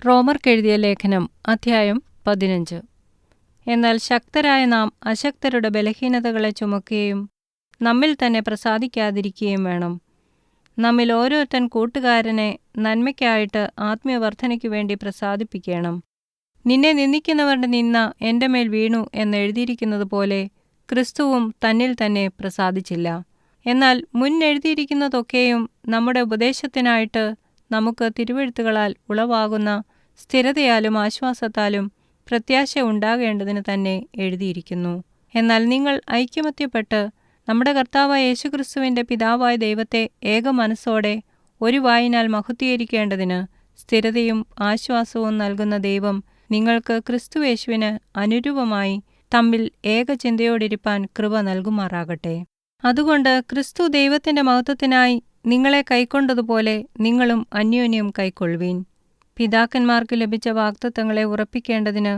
റോമർക്കെഴുതിയ ലേഖനം അധ്യായം 15. എന്നാൽ ശക്തരായ നാം അശക്തരുടെ ബലഹീനതകളെ ചുമക്കുകയും നമ്മിൽ തന്നെ പ്രസാദിക്കാതിരിക്കുകയും വേണം. നമ്മിൽ ഓരോരുത്തൻ കൂട്ടുകാരനെ നന്മയ്ക്കായിട്ട് ആത്മീയവർദ്ധനയ്ക്കു വേണ്ടി പ്രസാദിപ്പിക്കണം. നിന്നെ നിന്ദിക്കുന്നവരുടെ നിന്ദ എൻ്റെ മേൽ വീണു എന്നെഴുതിയിരിക്കുന്നത് പോലെ ക്രിസ്തുവും തന്നിൽ തന്നെ പ്രസാദിച്ചില്ല. എന്നാൽ മുൻ എഴുതിയിരിക്കുന്നതൊക്കെയും നമ്മുടെ ഉപദേശത്തിനായിട്ട് നമുക്ക് തിരുവെഴുത്തുകളാൽ ഉളവാകുന്ന സ്ഥിരതയാലും ആശ്വാസത്താലും പ്രത്യാശ ഉണ്ടാകേണ്ടതിന് തന്നെ എഴുതിയിരിക്കുന്നു. എന്നാൽ നിങ്ങൾ ഐകമത്യപ്പെട്ട് നമ്മുടെ കർത്താവായ യേശുക്രിസ്തുവിൻ്റെ പിതാവായ ദൈവത്തെ ഏക മനസ്സോടെ ഒരു വായിനാൽ മഹത്വീകരിക്കേണ്ടതിന് സ്ഥിരതയും ആശ്വാസവും നൽകുന്ന ദൈവം നിങ്ങൾക്ക് ക്രിസ്തുയേശുവിന് അനുരൂപമായി തമ്മിൽ ഏക ചിന്തയോടിരിപ്പാൻ കൃപ നൽകുമാറാകട്ടെ. അതുകൊണ്ട് ക്രിസ്തു ദൈവത്തിൻ്റെ മഹത്വത്തിനായി നിങ്ങളെ കൈക്കൊണ്ടതുപോലെ നിങ്ങളും അന്യോന്യം കൈക്കൊള്ളുവീൻ. പിതാക്കന്മാർക്ക് ലഭിച്ച വാഗ്ദത്തങ്ങളെ ഉറപ്പിക്കേണ്ടതിന്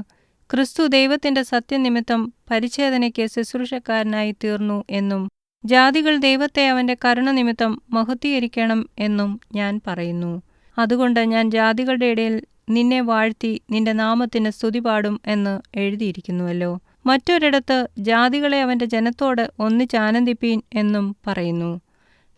ക്രിസ്തു ദൈവത്തിൻ്റെ സത്യനിമിത്തം പരിച്ഛേദനയ്ക്ക് ശുശ്രൂഷക്കാരനായി തീർന്നു എന്നും ജാതികൾ ദൈവത്തെ അവൻ്റെ കരുണ നിമിത്തം മഹത്വീകരിക്കണം എന്നും ഞാൻ പറയുന്നു. അതുകൊണ്ട് ഞാൻ ജാതികളുടെ ഇടയിൽ നിന്നെ വാഴ്ത്തി നിന്റെ നാമത്തിന് സ്തുതി പാടും എന്ന് എഴുതിയിരിക്കുന്നുവല്ലോ. മറ്റൊരിടത്ത് ജാതികളെ അവൻ്റെ ജനത്തോട് ഒന്നിച്ചാനന്ദിപ്പീൻ എന്നും പറയുന്നു.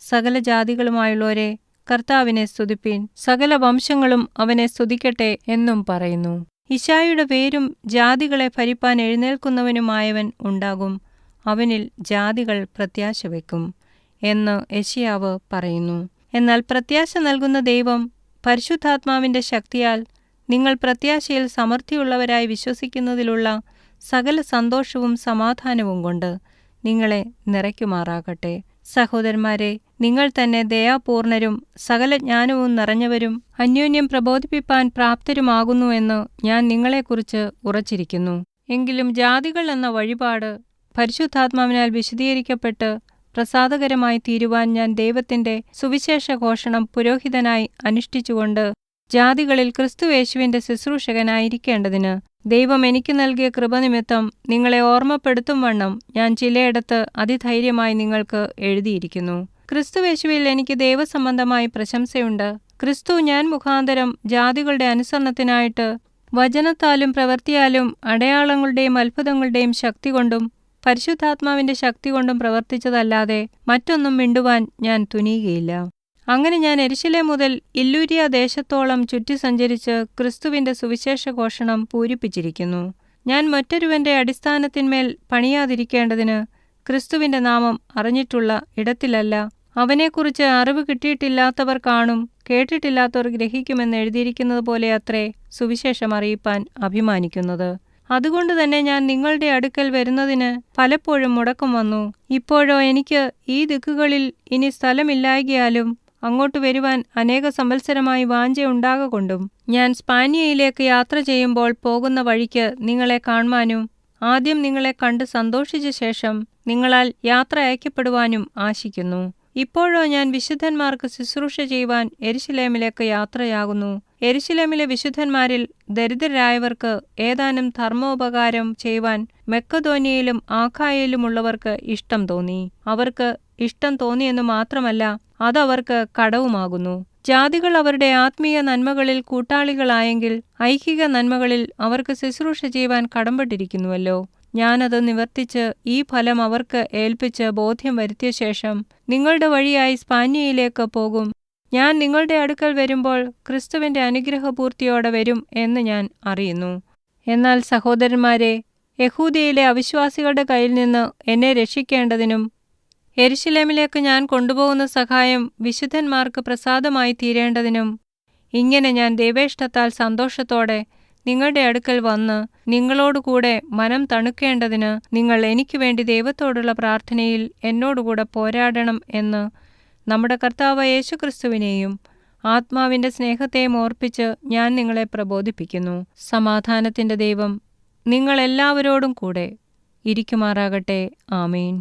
സകല ജാതികളുമായുള്ളവരെ കർത്താവിനെ സ്തുതിപ്പീൻ, സകല വംശങ്ങളും അവനെ സ്തുതിക്കട്ടെ എന്നും പറയുന്നു. യിശായിയുടെ വേരും ജാതികളെ ഭരിപ്പാൻ എഴുന്നേൽക്കുന്നവനുമായവൻ ഉണ്ടാകും, അവനിൽ ജാതികൾ പ്രത്യാശ വയ്ക്കും എന്ന് യെശയ്യാവ് പറയുന്നു. എന്നാൽ പ്രത്യാശ നൽകുന്ന ദൈവം പരിശുദ്ധാത്മാവിൻ്റെ ശക്തിയാൽ നിങ്ങൾ പ്രത്യാശയിൽ സമൃദ്ധിയുള്ളവരായി വിശ്വസിക്കുന്നതിലുള്ള സകല സന്തോഷവും സമാധാനവും കൊണ്ട് നിങ്ങളെ നിറയ്ക്കുമാറാകട്ടെ. സഹോദരന്മാരെ, നിങ്ങൾ തന്നെ ദയാപൂർണരും സകല ജ്ഞാനവും നിറഞ്ഞവരും അന്യോന്യം പ്രബോധിപ്പിപ്പാൻ പ്രാപ്തരുമാകുന്നു എന്ന് ഞാൻ നിങ്ങളെക്കുറിച്ച് ഉറച്ചിരിക്കുന്നു. എങ്കിലും ജാതികൾ എന്ന വഴിപാട് പരിശുദ്ധാത്മാവിനാൽ വിശദീകരിക്കപ്പെട്ട് പ്രസാദകരമായി തീരുവാൻ ഞാൻ ദൈവത്തിൻ്റെ സുവിശേഷ ഘോഷണം പുരോഹിതനായി അനുഷ്ഠിച്ചുകൊണ്ട് ജാതികളിൽ ക്രിസ്തുയേശുവിൻ്റെ ശുശ്രൂഷകനായിരിക്കേണ്ടതിന് ദൈവം എനിക്ക് നൽകിയ കൃപനിമിത്തം നിങ്ങളെ ഓർമ്മപ്പെടുത്തും വണ്ണം ഞാൻ ചിലയിടത്ത് അതിധൈര്യമായി നിങ്ങൾക്ക് എഴുതിയിരിക്കുന്നു. ക്രിസ്തുയേശുവിൽ എനിക്ക് ദൈവസംബന്ധമായി പ്രശംസയുണ്ട്. ക്രിസ്തു ഞാൻ മുഖാന്തരം ജാതികളുടെ അനുസരണത്തിനായിട്ട് വചനത്താലും പ്രവൃത്തിയാലും അടയാളങ്ങളുടെയും അത്ഭുതങ്ങളുടെയും ശക്തി കൊണ്ടും പരിശുദ്ധാത്മാവിൻ്റെ ശക്തി കൊണ്ടും പ്രവർത്തിച്ചതല്ലാതെ മറ്റൊന്നും മിണ്ടുവാൻ ഞാൻ തുനിയുകയില്ല. അങ്ങനെ ഞാൻ യെരുശലേം മുതൽ ഇല്ലൂരിയ ദേശത്തോളം ചുറ്റി സഞ്ചരിച്ച് ക്രിസ്തുവിൻ്റെ സുവിശേഷ ഘോഷണം പൂരിപ്പിച്ചിരിക്കുന്നു. ഞാൻ മറ്റൊരുവന്റെ അടിസ്ഥാനത്തിന്മേൽ പണിയാതിരിക്കേണ്ടതിന് ക്രിസ്തുവിൻ്റെ നാമം അറിഞ്ഞിട്ടുള്ള ഇടത്തിലല്ല, അവനെക്കുറിച്ച് അറിവ് കിട്ടിയിട്ടില്ലാത്തവർ കാണും, കേട്ടിട്ടില്ലാത്തവർ ഗ്രഹിക്കുമെന്ന് എഴുതിയിരിക്കുന്നത് പോലെ അത്രേ സുവിശേഷം അറിയിപ്പാൻ അഭിമാനിക്കുന്നത്. അതുകൊണ്ട് തന്നെ ഞാൻ നിങ്ങളുടെ അടുക്കൽ വരുന്നതിന് പലപ്പോഴും മുടക്കം വന്നു. ഇപ്പോഴോ എനിക്ക് ഈ ദിക്കുകളിൽ ഇനി സ്ഥലമില്ലായ്കയാലും അങ്ങോട്ട് വരുവാൻ അനേക സംവത്സരമായി വാഞ്ഛയുണ്ടാകൊണ്ടും ഞാൻ സ്പാനിയയിലേക്ക് യാത്ര ചെയ്യുമ്പോൾ പോകുന്ന വഴിക്ക് നിങ്ങളെ കാണ്മാനും ആദ്യം നിങ്ങളെ കണ്ട് സന്തോഷിച്ച ശേഷം നിങ്ങളാൽ യാത്ര അയക്കപ്പെടുവാനും ആശിക്കുന്നു. ഇപ്പോഴോ ഞാൻ വിശുദ്ധന്മാർക്ക് ശുശ്രൂഷ ചെയ്യുവാൻ യെരുശലേമിലേക്ക് യാത്രയാകുന്നു. യെരുശലേമിലെ വിശുദ്ധന്മാരിൽ ദരിദ്രരായവർക്ക് ഏതാനും ധർമ്മോപകാരം ചെയ്യുവാൻ മക്കെദോന്യയിലും ആഖായയിലുമുള്ളവർക്ക് ഇഷ്ടം തോന്നി. അവർക്ക് ഇഷ്ടം തോന്നിയെന്നു മാത്രമല്ല, അതവർക്ക് കടവുമാകുന്നു. ജാതികൾ അവരുടെ ആത്മീയ നന്മകളിൽ കൂട്ടാളികളായെങ്കിൽ ഐഹിക നന്മകളിൽ അവർക്ക് ശുശ്രൂഷ ചെയ്യുവാൻ കടമ്പെട്ടിരിക്കുന്നുവല്ലോ. ഞാനത് നിവർത്തിച്ച് ഈ ഫലം അവർക്ക് ഏൽപ്പിച്ച് ബോധ്യം വരുത്തിയ ശേഷം നിങ്ങളുടെ വഴിയായി സ്പാനിയയിലേക്ക് പോകും. ഞാൻ നിങ്ങളുടെ അടുക്കൽ വരുമ്പോൾ ക്രിസ്തുവിൻ്റെ അനുഗ്രഹപൂർത്തിയോടെ വരും എന്ന് ഞാൻ അറിയുന്നു. എന്നാൽ സഹോദരന്മാരെ, യഹൂദയിലെ അവിശ്വാസികളുടെ കയ്യിൽ നിന്ന് എന്നെ രക്ഷിക്കേണ്ടതിനും യെരുശലേമിലേക്ക് ഞാൻ കൊണ്ടുപോകുന്ന സഹായം വിശുദ്ധന്മാർക്ക് പ്രസാദമായി തീരേണ്ടതിനും ഇങ്ങനെ ഞാൻ ദൈവേഷ്ടത്താൽ സന്തോഷത്തോടെ നിങ്ങളുടെ അടുക്കൽ വന്ന് നിങ്ങളോടുകൂടെ മനം തണുക്കേണ്ടതിന് നിങ്ങൾ എനിക്ക് വേണ്ടി ദൈവത്തോടുള്ള പ്രാർത്ഥനയിൽ എന്നോടുകൂടെ പോരാടണം എന്ന് നമ്മുടെ കർത്താവ് യേശുക്രിസ്തുവിനെയും ആത്മാവിൻ്റെ സ്നേഹത്തെയും ഓർപ്പിച്ച് ഞാൻ നിങ്ങളെ പ്രബോധിപ്പിക്കുന്നു. സമാധാനത്തിൻ്റെ ദൈവം നിങ്ങളെല്ലാവരോടും കൂടെ ഇരിക്കുമാറാകട്ടെ. ആമേൻ.